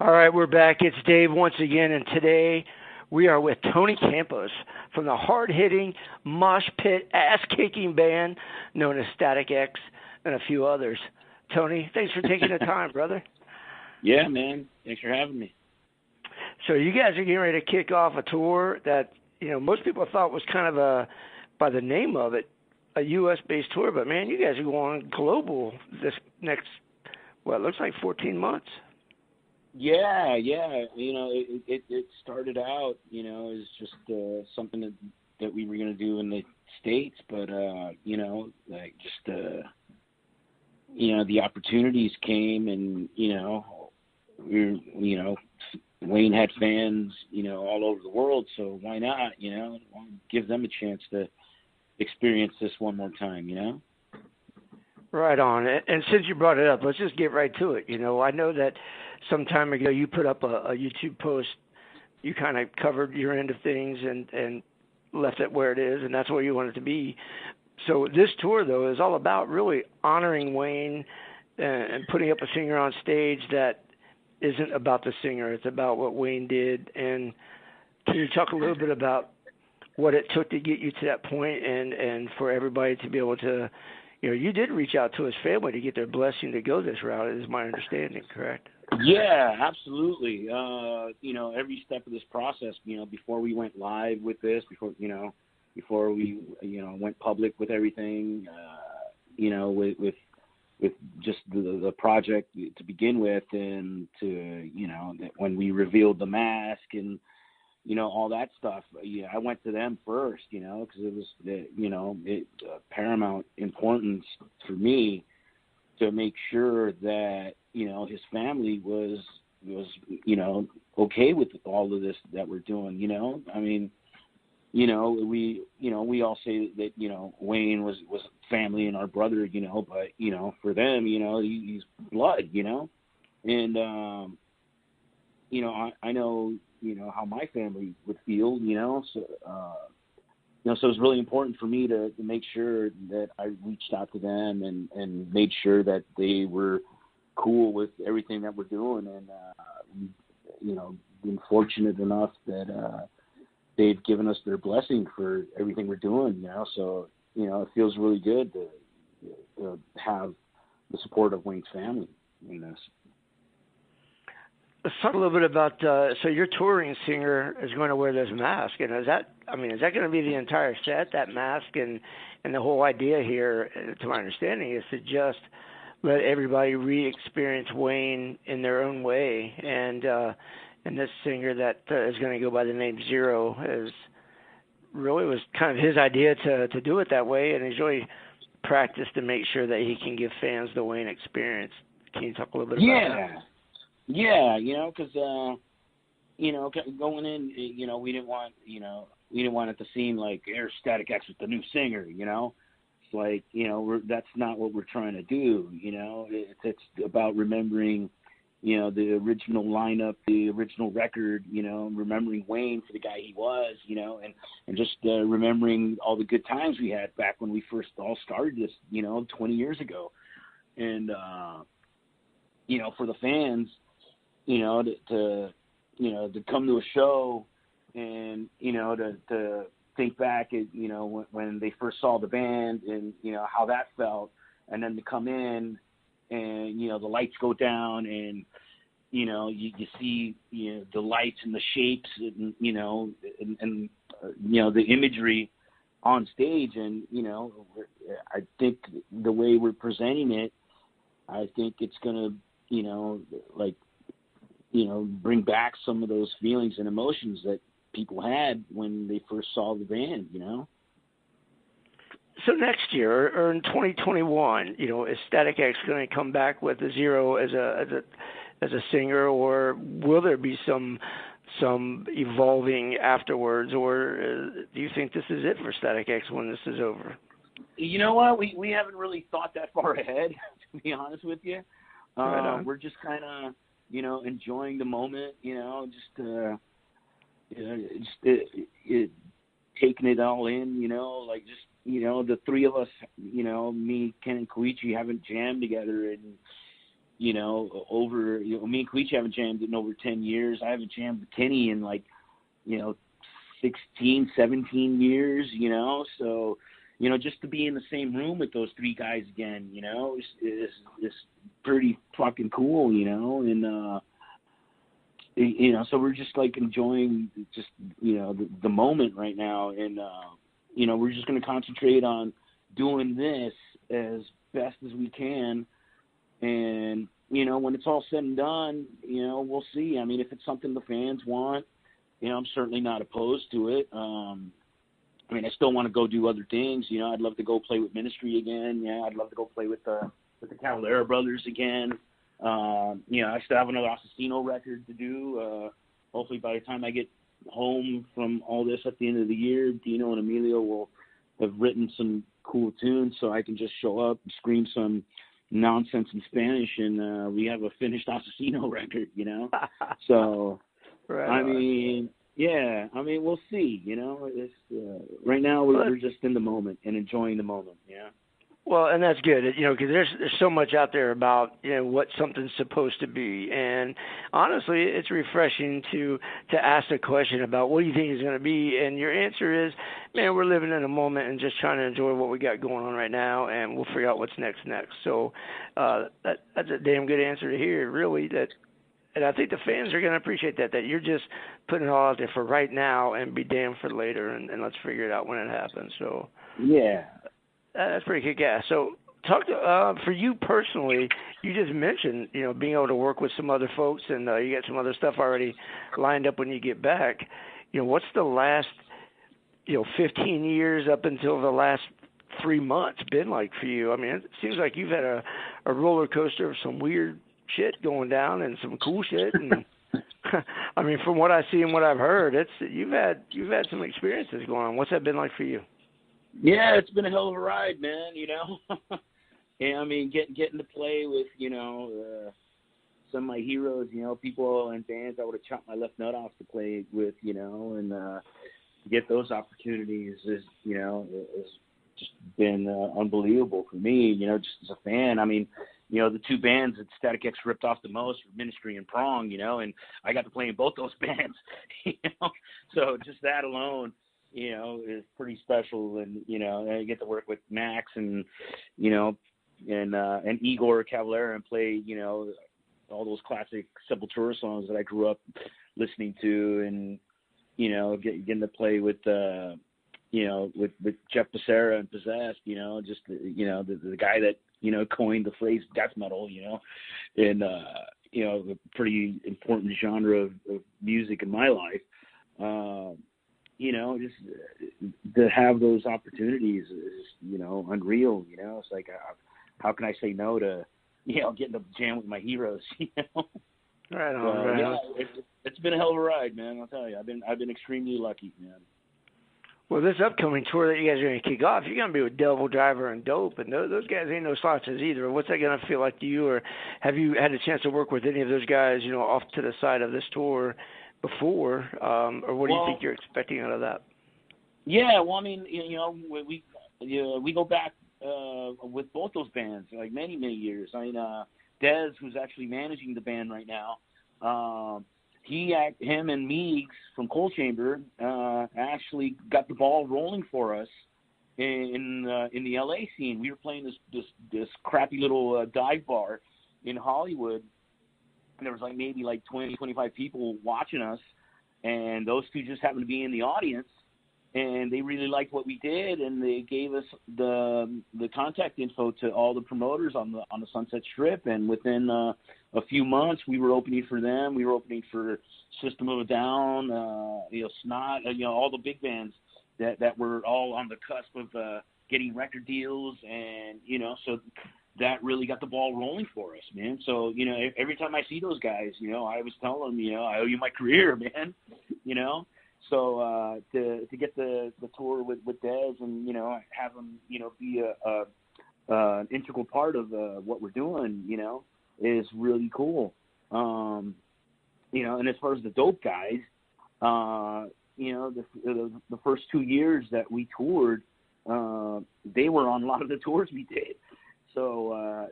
All right, we're back. It's Dave once again, and today we are with Tony Campos from the hard-hitting, mosh pit, ass-kicking band known as Static X and a few others. Tony, thanks for taking the time, brother. Yeah, man. Thanks for having me. So you guys are getting ready to kick off a tour that, most people thought was kind of by the name of it, a U.S.-based tour. But, man, you guys are going global this next, it looks like 14 months. Yeah. It started out, as just something that we were going to do in the States, but the opportunities came, and Wayne had fans, all over the world, so why not, give them a chance to experience this one more time, Right on. And since you brought it up, let's just get right to it. I know that some time ago you put up a YouTube post. You kind of covered your end of things and left it where it is, and that's where you want it to be. So this tour, though, is all about really honoring Wayne and putting up a singer on stage that isn't about the singer. It's about what Wayne did. And can you talk a little bit about what it took to get you to that point and for everybody to be able to, you did reach out to his family to get their blessing to go this route, is my understanding, correct? Yeah, absolutely. Every step of this process, before we went live with this, before we, went public with everything, with just the project to begin with, and to, when we revealed the mask and, all that stuff, I went to them first, because it was, paramount importance for me to make sure that, his family was, okay with all of this that we're doing, I mean, we all say that, Wayne was family and our brother, but, for them, he's blood, and, I know, how my family would feel, so, so it was really important for me to make sure that I reached out to them and made sure that they were cool with everything that we're doing. And, been fortunate enough that they've given us their blessing for everything we're doing, So, it feels really good to have the support of Wayne's family in this. Let's talk a little bit about, so your touring singer is going to wear this mask, and is that going to be the entire set, that mask, and the whole idea here, to my understanding, is to just let everybody re-experience Wayne in their own way, and this singer that is going to go by the name Zero was kind of his idea to do it that way, and he's really practiced to make sure that he can give fans the Wayne experience. Can you talk a little bit about that? Yeah, because going in, we didn't want it to seem like Air Static X was the new singer, It's like, that's not what we're trying to do, It's about remembering, the original lineup, the original record, remembering Wayne for the guy he was, and just remembering all the good times we had back when we first all started this, 20 years ago. And, for the fans, to come to a show and, to think back at, when they first saw the band and, how that felt, and then to come in and, the lights go down and, you see, the lights and the shapes and, the imagery on stage. And, I think the way we're presenting it, I think it's going to, bring back some of those feelings and emotions that people had when they first saw the band, So next year, or in 2021, is Static X going to come back with a Zero as a singer, or will there be some evolving afterwards, or do you think this is it for Static X when this is over? You know what? We haven't really thought that far ahead, to be honest with you. We're just kind of, enjoying the moment, taking it all in, the three of us, me, Ken, and Koichi haven't jammed together in, over, me and Queech haven't jammed in over 10 years. I haven't jammed with Kenny in 16, 17 years, so, just to be in the same room with those three guys again, is pretty fucking cool, and, so we're just enjoying just, the moment right now. And, we're just going to concentrate on doing this as best as we can. And, when it's all said and done, we'll see. I mean, if it's something the fans want, I'm certainly not opposed to it. I still want to go do other things. I'd love to go play with Ministry again. Yeah, I'd love to go play with the Cavalera brothers again. I still have another Assassino record to do. Hopefully by the time I get home from all this at the end of the year, Dino and Emilio will have written some cool tunes so I can just show up and scream some nonsense in Spanish, and we have a finished Assassino record, So, right we'll see, It's, right now we're just in the moment and enjoying the moment, yeah. Well, and that's good, because there's so much out there about, what something's supposed to be. And honestly, it's refreshing to ask a question about what do you think is going to be. And your answer is, man, we're living in a moment and just trying to enjoy what we got going on right now, and we'll figure out what's next. So that's a damn good answer to hear, really. And I think the fans are going to appreciate that you're just putting it all out there for right now and be damned for later, and let's figure it out when it happens. So yeah. That's pretty kick-ass. So talk to, for you personally, you just mentioned, being able to work with some other folks, and you got some other stuff already lined up when you get back. What's the last, 15 years up until the last 3 months been like for you? I mean, it seems like you've had a roller coaster of some weird shit going down and some cool shit. And I mean, from what I see and what I've heard, you've had some experiences going on. What's that been like for you? Yeah, it's been a hell of a ride, man, And I mean, getting to play with, some of my heroes, people and bands I would have chopped my left nut off to play with, and to get those opportunities is just been unbelievable for me, just as a fan. I mean, the two bands that Static X ripped off the most were Ministry and Prong, and I got to play in both those bands, So just that alone, is pretty special. And, I get to work with Max and, and Igor Cavalera and play, all those classic Sepultura songs that I grew up listening to, and, getting to play with, with Jeff Becerra and Possessed, just, the guy that, coined the phrase death metal, and, a pretty important genre of music in my life. Just to have those opportunities is, unreal, It's like, how can I say no to, getting to jam with my heroes, Right on, right on. It's been a hell of a ride, man. I'll tell you, I've been extremely lucky, man. Well, this upcoming tour that you guys are going to kick off, you're going to be with Devil Driver and Dope, and those guys ain't no slouches either. What's that going to feel like to you, or have you had a chance to work with any of those guys, off to the side of this tour before, or what do you think you're expecting out of that? Yeah, well, I mean, we go back with both those bands like many years. I mean, Dez, who's actually managing the band right now, him and Meegs from Cold Chamber actually got the ball rolling for us in the LA scene. We were playing this crappy little dive bar in Hollywood. And there was maybe 20, 25 people watching us, and those two just happened to be in the audience, and they really liked what we did, and they gave us the contact info to all the promoters on the Sunset Strip, and within a few months we were opening for them. We were opening for System of a Down, Snot, all the big bands that were all on the cusp of getting record deals, and so that really got the ball rolling for us, man. So, every time I see those guys, I always tell them, I owe you my career, man, So to get the tour with Dez and, have them, be an integral part of what we're doing, is really cool. And as far as the Dope guys, the first 2 years that we toured, they were on a lot of the tours we did. So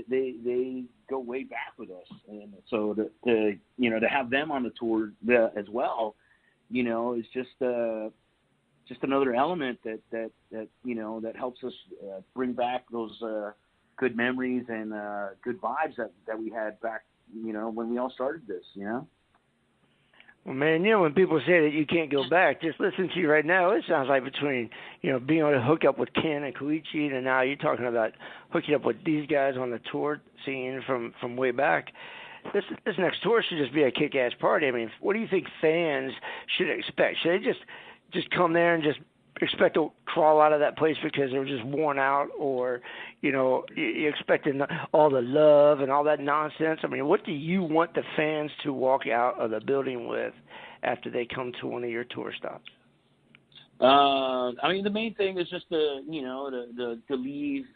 they go way back with us, and so to have them on the tour as well, is just another element that helps us bring back those good memories and good vibes that we had back when we all started this. Well, man, when people say that you can't go back, just listen to you right now. It sounds like between, being able to hook up with Ken and Koichi, and now you're talking about hooking up with these guys on the tour scene from way back. This next tour should just be a kick-ass party. I mean, what do you think fans should expect? Should they just come there and just expect to crawl out of that place because they were just worn out, or you expecting all the love and all that nonsense? I mean, what do you want the fans to walk out of the building with after they come to one of your tour stops? I mean, the main thing is just to leave,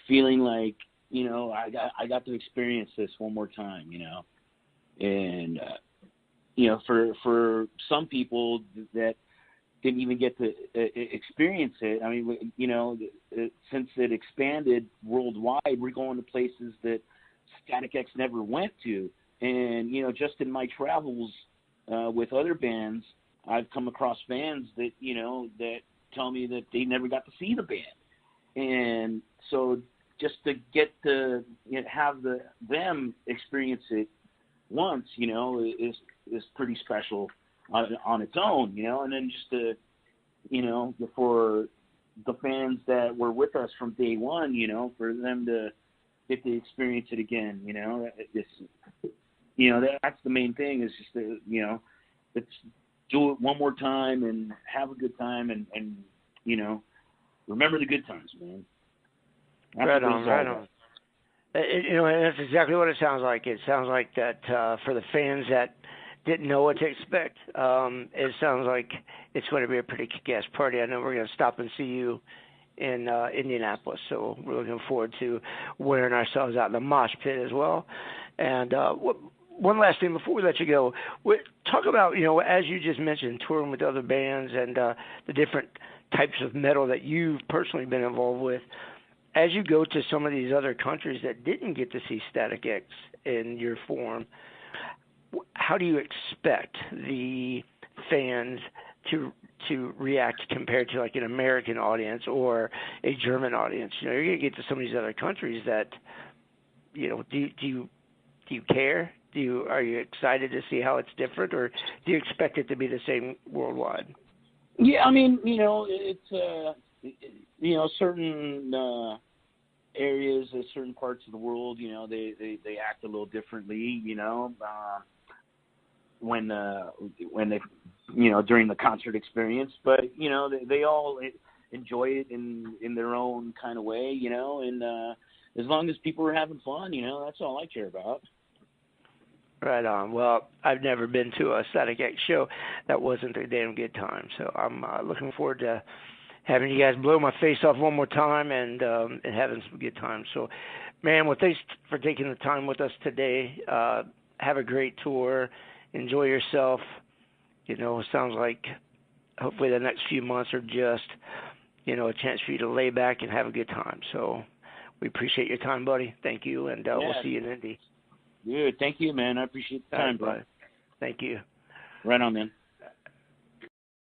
feeling like I got to experience this one more time, and for some people that didn't even get to experience it. I mean, since it expanded worldwide, we're going to places that Static X never went to. And, just in my travels with other bands, I've come across fans that, that tell me that they never got to see the band. And so just to get to have them experience it once, is pretty special on its own, and then just to, for the fans that were with us from day one, for them to get to experience it again, that's the main thing, is just to, let's do it one more time and have a good time and remember the good times, man. Right on. And that's exactly what it sounds like. It sounds like that for the fans that didn't know what to expect, it sounds like it's going to be a pretty kick-ass party. I know we're going to stop and see you in Indianapolis, so we're looking forward to wearing ourselves out in the mosh pit as well. And one last thing before we let you go, talk about, as you just mentioned, touring with other bands and the different types of metal that you've personally been involved with. As you go to some of these other countries that didn't get to see Static X in your form, how do you expect the fans to react compared to like an American audience or a German audience? You're going to get to some of these other countries that, do you care? Are you excited to see how it's different, or do you expect it to be the same worldwide? Yeah, I mean, it's certain areas, certain parts of the world, they act a little differently, when they, during the concert experience, but they all enjoy it in their own kind of way, and as long as people are having fun, that's all I care about. Right on. Well, I've never been to a Static X show that wasn't a damn good time, so I'm looking forward to having you guys blow my face off one more time and having some good times. So, man, well, thanks for taking the time with us today. Have a great tour. Enjoy yourself. It sounds like hopefully the next few months are just, a chance for you to lay back and have a good time. So we appreciate your time, buddy. Thank you, and we'll see you in Indy. Good. Thank you, man. I appreciate the time, bro. Thank you. Right on, man.